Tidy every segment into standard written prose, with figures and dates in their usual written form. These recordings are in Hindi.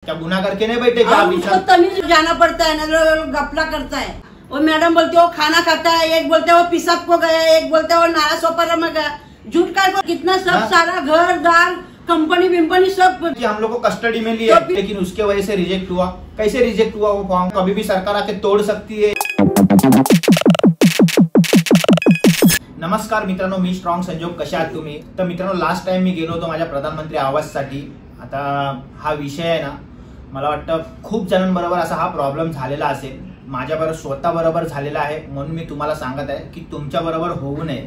क्या गुनाह करके नहीं बैठे क्या? उसको तमीज जाना पड़ता है ना, गपला करता है। वो मैडम बोलते वो खाना खाता है, एक बोलते वो पिसाब को गया, एक बोलते वो नाला सोपारा में गया। झूठ का कितना सब सारा घर दार कंपनी विंपनी सब हम लोग को कस्टडी में लिया, लेकिन उसके वजह से रिजेक्ट हुआ। कैसे रिजेक्ट हुआ वो फॉर्म? कभी भी सरकार आके तोड़ सकती है। नमस्कार मित्रांनो, मी स्ट्रॉंग संजोग, कशा आहात तुम्ही? तर मित्रांनो, लास्ट टाइम मी गेलो होतो माझ्या प्रधानमंत्री आवाससाठी। आता हा विषय आहे ना, मला वाटतं खूप जणांबरोबर असा हा प्रॉब्लेम झालेला असेल, माझ्याबरोबर स्वतः बरोबर झालेला आहे, म्हणून मी तुम्हाला सांगत आहे की तुमच्या बरोबर होऊ नये।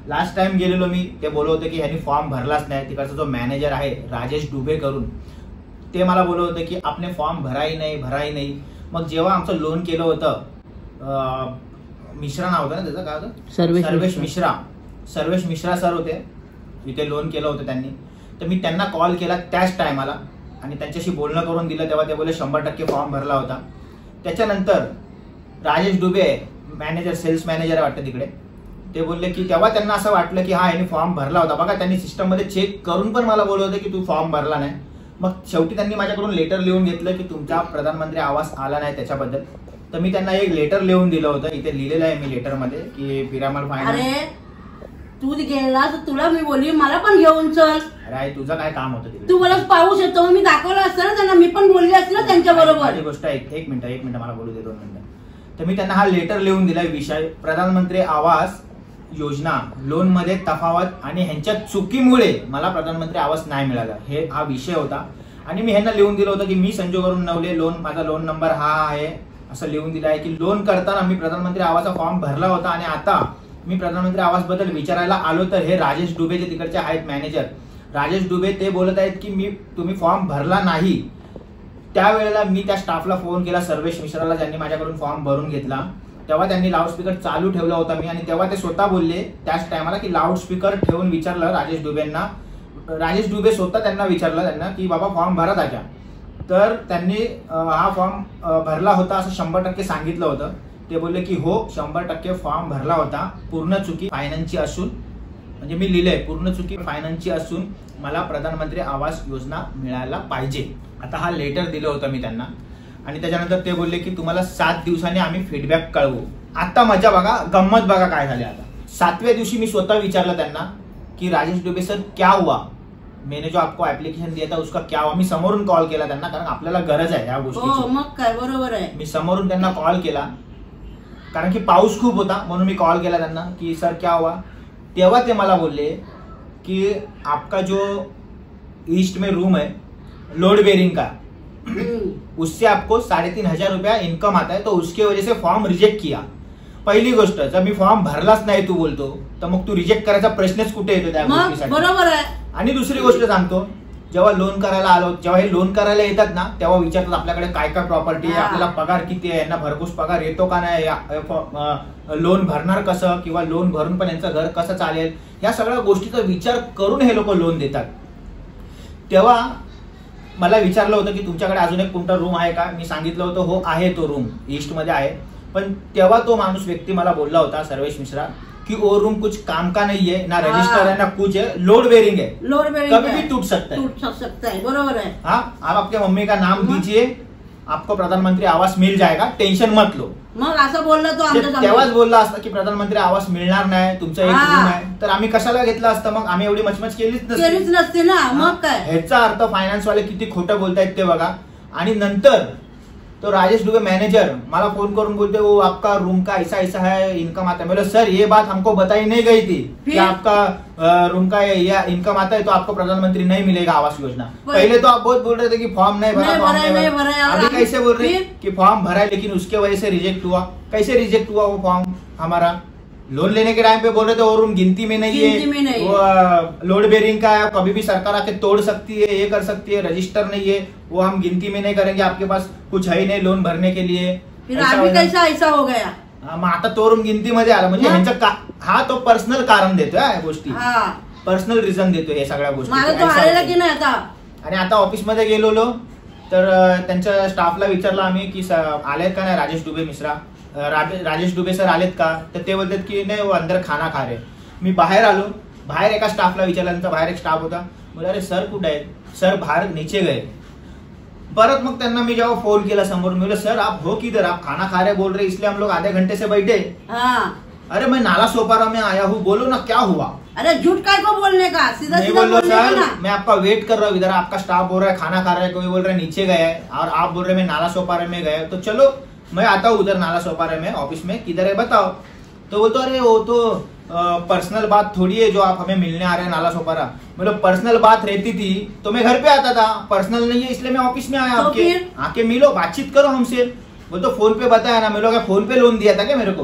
लास्ट टाइम गेलेलो मी, ते बोलत होते की ह्यांनी फॉर्म भरलाच नाही। तिकडचा जो मॅनेजर आहे राजेश डुबे करून, ते मला बोलत होते की आपने फॉर्म भराई नाही। मग जेव्हा आमचं लोन केलं होतं, मिश्रा नाव होतं ना त्याचं, काय होतं, सर्वेश मिश्रा सर होते, इथे लोन केलं होतं त्यांनी। तर मी त्यांना कॉल केला त्याच टायमाला आणि त्यांच्याशी बोलणं करून दिलं। तेव्हा ते बोलले 100% फॉर्म भरला होता। त्याच्यानंतर राजेश डुबे मॅनेजर, सेल्स मॅनेजर वाटतं तिकडे, ते बोलले की तेव्हा त्यांना असं वाटलं की हा याने फॉर्म भरला होता। बघा, त्यांनी सिस्टम मध्ये चेक करून पण मला बोलत होते की तू फॉर्म भरला नाही। मग शेवटी त्यांनी माझ्याकडून लेटर लिहून घेतलं की तुमचा प्रधानमंत्री आवास आला नाही त्याच्याबद्दल। तर मी त्यांना एक लेटर लिहून दिलं होतं, इथे लिहिलेलं आहे मी लेटर मध्ये की पिरामल फायनान्स। अरे तू गेला तर तुला मी बोलली मला पण घेऊन चल। अरे तुझं काय काम होतं तिथे? तू मला पाऊस येतो, मी दाखवलं असतं ना त्यांना, मी पण बोलली असते ना त्यांच्या बरोबर। माझी गोष्ट एक मिनिट मला बोलू दे, 2 मिनिटं। तर मी त्यांना हा लेटर लिहून दिला, विषय प्रधानमंत्री आवास योजना लोन मध्ये तफावत आणि ह्यांच्या चुकीमुळे मला प्रधानमंत्री आवास नाही मिळाला, हे हा विषय होता। आणि मी ह्यांना लिहून दिलं होतं की मी संजोग करून नवले, लोन माझा लोन नंबर हा आहे, असं लिहून दिलं आहे की लोन करताना मी प्रधानमंत्री आवासचा फॉर्म भरला होता आणि आता मी प्रधानमंत्री आवास बद्दल विचारायला आलो तर हे राजेश डुबे जे तिकडचे आहेत मॅनेजर, राजेश डुबे, ते बोलत आहेत की तुम्ही फॉर्म भरला नाही। त्यावेळेला मी त्या स्टाफला फोन केला, सर्वेश मिश्राला, ज्यांनी माझ्याकडून फॉर्म भरून घेतला। तेव्हा त्यांनी लाऊडस्पीकर चालू ठेवला होता मी, आणि तेव्हा ते स्वतः बोलले त्याच टायमाला की लाऊडस्पीकर ठेवून विचारलं राजेश डुबेंना। राजेश डुबे स्वतः त्यांना विचारलं त्यांना की बाबा फॉर्म भरत आहे का? तर त्यांनी हा फॉर्म भरला होता असं 100% सांगितलं होतं। ते बोलले की हो 100% फॉर्म भरला होता, पूर्ण चुकी फायनान्सची असून, म्हणजे मी लिहिलंय पूर्ण चुकी फायनान्सची असून मला प्रधानमंत्री आवास योजना मिळायला पाहिजे। आता हा लेटर दिलं होतं मी त्यांना, आणि त्याच्यानंतर ते बोलले की तुम्हाला 7 दिवसांनी आम्ही फीडबॅक कळवू। आता मजा बघा, गंमत बघा काय झाली। आता 7व्या दिवशी मी स्वतः विचारलं त्यांना की राजेश डुबे सर क्या हुआ, मैंने जो आपको एप्लीकेशन दिया था उसका क्या हुआ? मी समोरून कॉल केला त्यांना, कारण आपल्याला गरज आहे या गोष्टीची। मग काय, बरोबर आहे। मी समोरून त्यांना कॉल केला, कारण की पाऊस खूप होता, म्हणून मी कॉल केला त्यांना की सर क्या हुआ। तेव्हा ते मला बोलले कि आपका जो ईस्ट में रूम है लोड बेरिंग का, उससे आपको 3,500 रुपया इनकम आता है, तो उसके वजह से फॉर्म रिजेक्ट किया। पहिली गोष्ट, जर मी फॉर्म भरलाच नाही तू बोलतो तर मग तू रिजेक्ट करायचा प्रश्नच कुठे येतो त्या गोष्टीसाठी? बरोबर आहे। आणि दुसरी गोष्ट सांगतो, जेव्हा लोन करायला आलो, जेव्हा हे लोन करायला येतात ना, तेव्हा विचारतात आपल्याकडे काय काय प्रॉपर्टी आहे, आपल्याला पगार किती आहे, यांना भरघोस पगार येतो का नाही, लोन भरणार कसं, किंवा लोन भरून पण यांचं घर कसं चालेल, या सगळ्या गोष्टीचा विचार करून हे लोक लोन देतात। तेव्हा मला विचारलं होतं की तुमच्याकडे अजून एक कोणता रूम आहे का? मी सांगितलं होतं हो आहे, तो रूम ईस्ट मध्ये आहे। पण तेव्हा तो माणूस व्यक्ती मला बोलला होता, सर्वेश मिश्रा, कि वो रूम कुछ काम का नहीं है, ना रजिस्टर है ना कुछ है, लोड बेरिंग है, कभी भी टूट सकता है। बरोबर है। हाँ, आप आपके मम्मी का नाम दीजिए, आपको प्रधानमंत्री आवास मिल जाएगा, टेन्शन मत लो। मग असं बोलला तो, तेव्हाच बोलला असता की प्रधानमंत्री आवास मिळणार नाही, तुमचा एक रूम आहे, तर आम्ही कशाला घेतला असतं? मग आम्ही एवढी मचमच केलीच नसते ना। मग काय, ह्याचा अर्थ फायनान्स वाले किती खोटं बोलतायत ते बघा। आणि नंतर तो राजेश डुबे मैनेजर मला फोन करून बोलते वो आपका रूम का ऐसा है, इनकम आता है। बोले सर ये बात हमको बताई नहीं गई थी कि आपका रूम का या इनकम आता है तो आपको प्रधानमंत्री नहीं मिलेगा आवास योजना। पहले तो आप बहुत बोल रहे थे कि फॉर्म नहीं भरा, अभी कैसे बोल रहे कि फॉर्म भरा है लेकिन उसके वजह से रिजेक्ट हुआ? कैसे रिजेक्ट हुआ वो फॉर्म हमारा? लोन लेने के टाइम पे बोल रहे थे वो रूम गिनती में नहीं है, वो लोड बेरिंग का है, कभी भी सरकार आके तोड़ सकती है, ये कर सकती है, रजिस्टर नहीं है, वो हम गिनती में नहीं करेंगे, आपके पास कुछ है ही नहीं लोन भरने के लिए। फिर अभी कैसा ऐसा हो गया? मग आता तो रूम गिनतीमध्ये आला, म्हणजे ह्यांचा हा तो पर्सनल कारण देतोय या गोष्टी, पर्सनल रिझन देतोय हे सगळ्या गोष्टी। आणि आता ऑफिसमध्ये गेलो तर त्यांच्या स्टाफला विचारलं आम्ही की आलेत का नाही राजेश डुबे मिश्रा, राजेश डुबे सर आलेत का? तर ते बोलतात की नाही वो अंदर खाना खा रहे। मी बाहेर आलो, बाहेर एका स्टाफला विचारलं, बाहेर एक स्टाफ होता, बोला अरे सर कुठे आहेत? सर बाहेर नीचे गए। परत मग त्यांना मी जेव्हा फोन केला समोर, मी बोला सर आप हो किधर, आप खाना खा रहे बोल रहे इसलिए हम लोग आधे घंटे से बैठे। हाँ अरे मैं नाला सोपारा में आया हूँ, बोलो ना क्या हुआ। अरे झूठ काय को बोलने का, सीधा मैं सीधा बोल बोलने रहा का सर ना। मैं आपका वेट कर रहा हूँ, इधर आपका स्टाफ बोल रहा है खाना खा रहा है, कोई बोल रहा है नीचे गया है, और आप बोल रहे हैं मैं नाला सोपारे में गया, तो चलो मैं आता हूँ उधर नाला सोपारे में ऑफिस में, किधर है बताओ। तो बोलते अरे वो तो पर्सनल बात थोड़ी है जो आप हमें मिलने आ रहे हैं नाला सोपारा। मतलब पर्सनल बात रहती थी तो मैं घर पे आता था, पर्सनल नहीं है इसलिए मैं ऑफिस में आया तो आपके, फिर? आके मिलो बातचीत करो हमसे। वो तो फोन पे बताया ना, मैं लोग फोन पे लोन दिया था क्या मेरे को,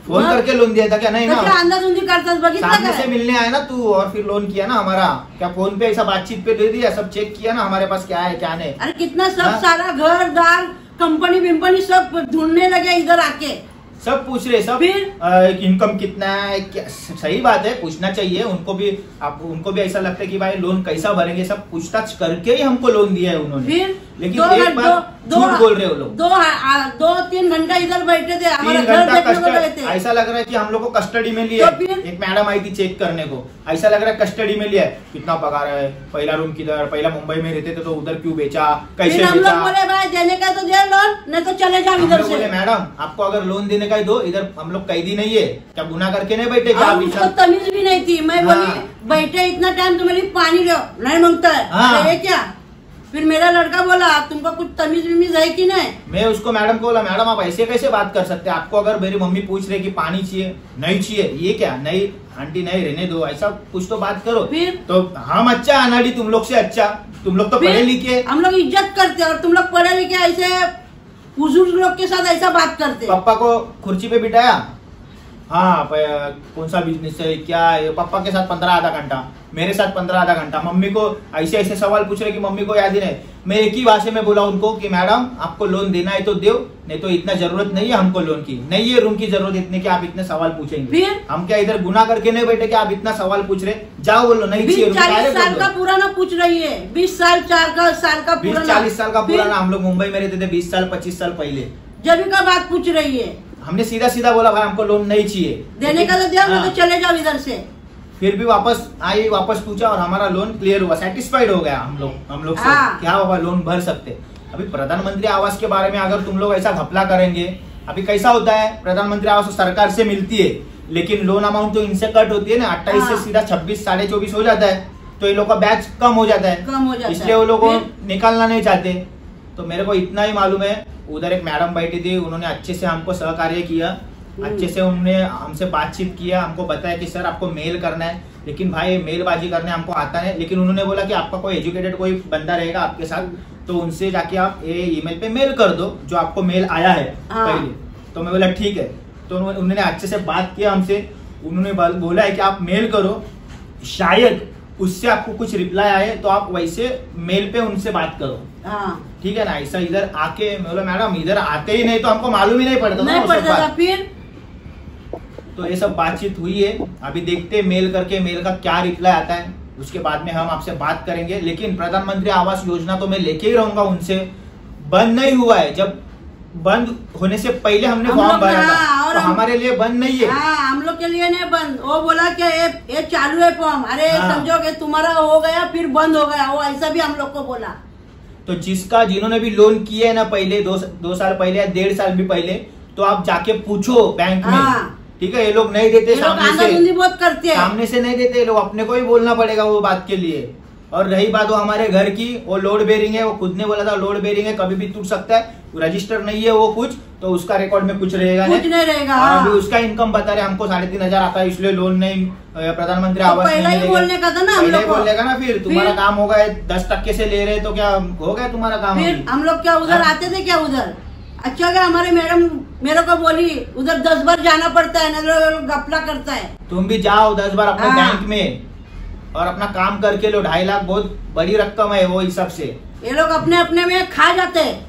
फोन मग? करके लोन दिया था क्या, नहीं ना, अंदाजुंदी करतात बघितलं सामने से काय? मिलने आया ना तू और फिर लोन किया ना हमारा, क्या फोन पे ऐसा बातचीत पे दे दिया, सब चेक किया ना हमारे पास क्या है क्या नहीं। अरे कितना सब हाँ? सारा घर दार कंपनी विंपनी सब ढूंढने लगे इधर आके। सब पूछ रहे सब, फिर? इनकम कितना है क्या, सही बात है पूछना चाहिए उनको भी, आप उनको भी ऐसा लगता है कि भाई लोन कैसा भरेंगे, सब पूछताछ करके ही हमको लोन दिया है उन्होंने। फिर लेकिन एक बार झूठ बोल रहे हो लोग। 2-3 घंटा इधर बैठे थे, हमारा 3 घर घंटा देखने को गए कस्टडी, थे। ऐसा लग रहा है कि हम लोग को कस्टडी में लिया तो फिर? एक मैडम आई थी चेक करने को, ऐसा लग रहा है कस्टडी में लिया है, कितना पगार है, पहला रूम किधर, पहला मुंबई में रहते थे तो उधर क्यों बेचा, कैसे फिर हम लोग बेचा। बोले भाई देने का तो दे लोन, नहीं तो चले जाओ हम इधर लोग बोले से। मैडम आपको अगर लोन देने का ही दो, इधर हम लोग कैदी नहीं है क्या, गुनाह करके नहीं बैठे क्या और आप उसको इधर? तमीज भी नहीं थी, मैं हाँ। बोली बैठे इतना टाइम तुम्हारी पानी लो, नहीं मांगता है। हाँ। अरे ये क्या, फिर मेरा लड़का बोला तुमको कुछ तमीज विमीज है कि नहीं। मैं उसको मैडम को बोला मैडम आप ऐसे कैसे बात कर सकते हैं, आपको अगर मेरी मम्मी पूछ रही कि पानी चाहिए, नहीं चाहिए, ये क्या, नहीं आंटी नहीं रहने दो, ऐसा कुछ तो बात करो। फिर? तो हम अच्छा अनाड़ी तुम लोग से अच्छा, तुम लोग तो फिर पढ़े लिखे, हम लोग इज्जत करते और तुम लोग पढ़े लिखे ऐसे बुजुर्ग लोग के साथ ऐसा बात करते। पापा को कुर्सी पे बिठाया, हाँ कौन सा बिजनेस है क्या है, पापा के साथ 15 आधा घंटा, मेरे साथ 15 आधा घंटा, मम्मी को ऐसे ऐसे सवाल पूछ रहे कि मम्मी को याद ही नहीं। मैं एक ही भाषा में बोला उनको कि मैडम आपको लोन देना है तो दो, नहीं तो इतना जरूरत नहीं है हमको लोन की, नहीं है रूम की जरूरत इतने कि आप इतने सवाल पूछेंगे। फिर? हम क्या इधर गुनाह करके नहीं बैठे कि आप इतना सवाल पूछ रहे, जाओ बोलो नहीं चाहिए, 20-40 साल का पुराना पूछ रही है, 20 साल 4 साल का 20-40 साल का फिर? पुराना, हम लोग मुंबई में रहते थे 20 साल 25 साल पहले। जब का बात पूछ रही है, हमने सीधा सीधा बोला भाई हमको लोन नहीं चाहिए, देने का तो दिया, हाँ। तो चले जाओ इधर से। फिर भी वापस आई, वापस पूछा और हमारा लोन क्लियर हुआ, सेटिस्फाइड हो गया हम लोग से, हाँ। क्या बाबा लोन भर सकते। अभी प्रधानमंत्री आवास के बारे में अगर तुम लोग ऐसा घपला करेंगे, अभी कैसा होता है प्रधानमंत्री आवास तो सरकार से मिलती है, लेकिन लोन अमाउंट तो इनसे कट होती है ना, 28 से हाँ। सीधा 26 24.5 हो जाता है, तो ये लोग का बैच कम हो जाता है, कम हो जाता है। इसलिए वो लोग फिर? निकालना नहीं चाहते। तो मेरे को इतना ही मालूम है, उधर एक मैडम बैठी थी, उन्होंने अच्छे से हमको सहकार्य किया, अच्छे से उन्होंने हमसे बातचीत किया, हमको बताया कि सर आपको मेल करना है, लेकिन भाई मेलबाजी करने हमको आता है, लेकिन उन्होंने बोला कि आपका कोई एजुकेटेड कोई बंदा रहेगा आपके साथ तो उनसे जाके आप ये ईमेल पे मेल कर दो जो आपको मेल आया है हाँ। पहले। तो मैं बोला ठीक है, तो उन्होंने अच्छे से बात किया हमसे, उन्होंने बोला है कि आप मेल करो, शायद उससे आपको कुछ रिप्लाई आए तो आप वैसे मेल पे उनसे बात करो, हाँ। ठीक है ना। ऐसा इधर आके मैं बोला मैडम इधर आते ही नहीं तो हमको मालूम ही नहीं पड़ता ना नहीं वो सब पड़ता था। बात। फिर तो ये सब बातचीत हुई है, अभी देखते मेल करके मेल का क्या रिप्लाई आता है, उसके बाद में हम आपसे बात करेंगे। लेकिन प्रधानमंत्री आवास योजना तो मैं लेके ही रहूंगा उनसे, बंद नहीं हुआ है, जब बंद होने से पहले हमने हम फॉर्म लोग भरा हाँ, था, और तो हम- हमारे लिए बंद नहीं है। हाँ, हम लोग के लिए नहीं बंद, वो बोला कि ये चालू है फॉर्म, अरे हाँ। समझो कि तुम्हारा हो गया फिर बंद हो गया, वो ऐसा भी हम लोग को बोला। तो जिन्होंने भी लोन किए है ना पहले 2 साल पहले या 1.5 साल भी पहले, तो आप जाके पूछो बैंक में, हाँ। ठीक है। ये लोग नहीं देते ये लोग सामने आंधाधुंधी से, बहुत करते हैं। सामने से नहीं देते, ये लोग अपने को ही बोलना पड़ेगा वो बात के लिए। और रही बात वो हमारे घर की, वो लोड बेरिंग है, वो खुद ने बोला था लोड बेरिंग है, कभी भी टूट सकता है, रजिस्टर नहीं है वो कुछ, तो उसका रिकॉर्ड में कुछ रहेगा कुछ नहीं रहेगा। और हाँ। अभी उसका इनकम बता रहे हमको 3,500 आता है, इसलिए लोन नहीं, प्रधानमंत्री तो आवास पहला नहीं ही मिलेगा। बोलने का था ना हम पहले लोग ही को। बोलेगा ना, फिर तुम्हारा फिर? काम होगा 10% से ले रहे तो क्या हो गया तुम्हारा काम फिर अभी? हम लोग क्या उधर हाँ। आते थे क्या उधर? अच्छा क्या हमारे मैडम मेरे को बोली उधर 10 बार जाना पड़ता है, ना घपला करता है। तुम भी जाओ 10 बार अपने हाँ। बैंक में और अपना काम करके लो, 2.5 लाख बहुत बड़ी रकम है वो हिसाब से। ये लोग अपने अपने में खा जाते हैं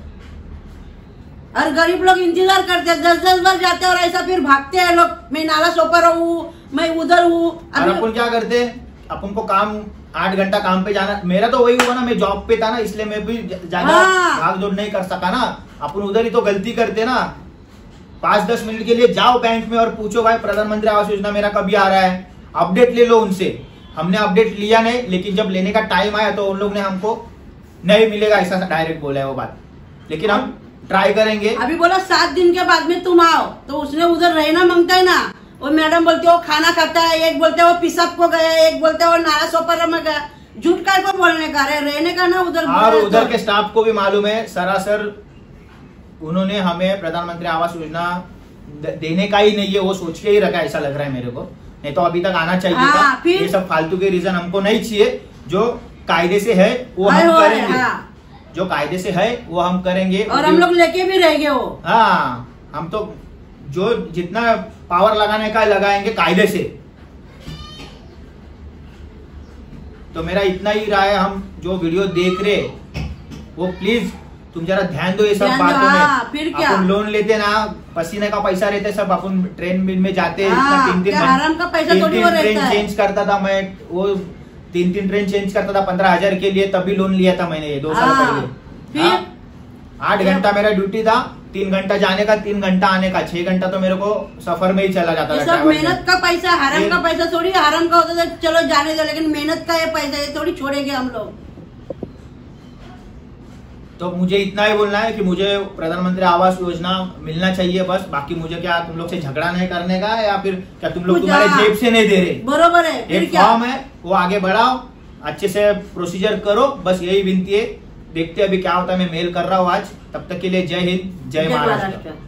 और गरीब लोग इंतजार करते हैं, 10 बार जाते हैं और ऐसा फिर भागते हैं लोग, मैं नाला सोपर हूँ, मैं उधर हूँ। और अपन क्या करते, अपन को काम 8 घंटा काम पे जाना, मेरा तो वही हुआ ना, मैं जॉब पे था ना, इसलिए मैं भी ज्यादा हाँ। भाग दौड़ नहीं कर सका ना। अपन उधर ही तो गलती करते ना, 5-10 मिनट के लिए जाओ बैंक में और पूछो भाई प्रधानमंत्री आवास योजना मेरा कभी आ रहा है, अपडेट ले लो उनसे। हमने अपडेट लिया नहीं, लेकिन जब लेने का टाइम आया तो उन लोग ने हमको नहीं मिलेगा ऐसा डायरेक्ट बोला है वो बात, लेकिन हम ट्राई करेंगे। अभी बोला 7 दिन के बाद में तुम आओ, तो उसने उधर रहना मांगता है ना। वो मैडम बोलती है वो खाना खाता है, एक बोलते है वो पिसाब को गया, एक बोलते है वो नारा सोपारा में गया। झूठ काय को बोलने का, रहने का ना उधर। और उधर के स्टाफ को भी मालूम है, सरासर उन्होंने हमें प्रधानमंत्री आवास योजना देने का ही नहीं है, वो सोच के ही रखा, ऐसा लग रहा है मेरे को। नहीं तो अभी तक आना चाहिए था। ये सब फालतू के रीजन हमको नहीं चाहिए। जो कायदे से है वो हम करेंगे, जो कायदे से है वो हम करेंगे, और हम लोग लेके भी रहेंगे वो। हाँ, हम तो जो जितना पावर लगाने का लगाएंगे कायदे से। तो मेरा इतना ही रहा है, हम जो वीडियो देख रहे वो प्लीज तुम जरा ध्यान दो ये सब बातों में। फिर क्या अपन लोन लेते ना, पसीने का पैसा रहता है सब, अपन ट्रेन में जाते, 3 का पैसा थोड़ी वो रहता ट्रेन है। चेंज करता था मैं, वो 3 ट्रेन चेंज करता था 15,000 के लिए, तभी लोन लिया था मैंने ये 2 साल पहले। फिर 8 घंटा मेरा ड्यूटी था, 3 घंटा जाने का, 3 घंटा आने का, 6 घंटा तो मेरे को सफर में ही चला जाता था। सब मेहनत का पैसा, हराम का पैसा थोड़ी। हराम का होता था चलो जाने दो, लेकिन मेहनत का ये पैसा ये थोड़ी छोड़ेंगे हम लोग। तो मुझे इतना ही बोलना है कि मुझे प्रधानमंत्री आवास योजना मिलना चाहिए बस। बाकी मुझे क्या तुम लोग से झगड़ा नहीं करने का है, या फिर क्या तुम लोग तुम्हारे जेब से नहीं दे रहे। बरोबर है। एक फॉर्म है वो आगे बढ़ाओ, अच्छे से प्रोसीजर करो, बस यही विनती है। देखते हैं अभी क्या होता है। मैं मेल कर रहा हूँ आज। तब तक के लिए जय हिंद, जय महाराष्ट्र।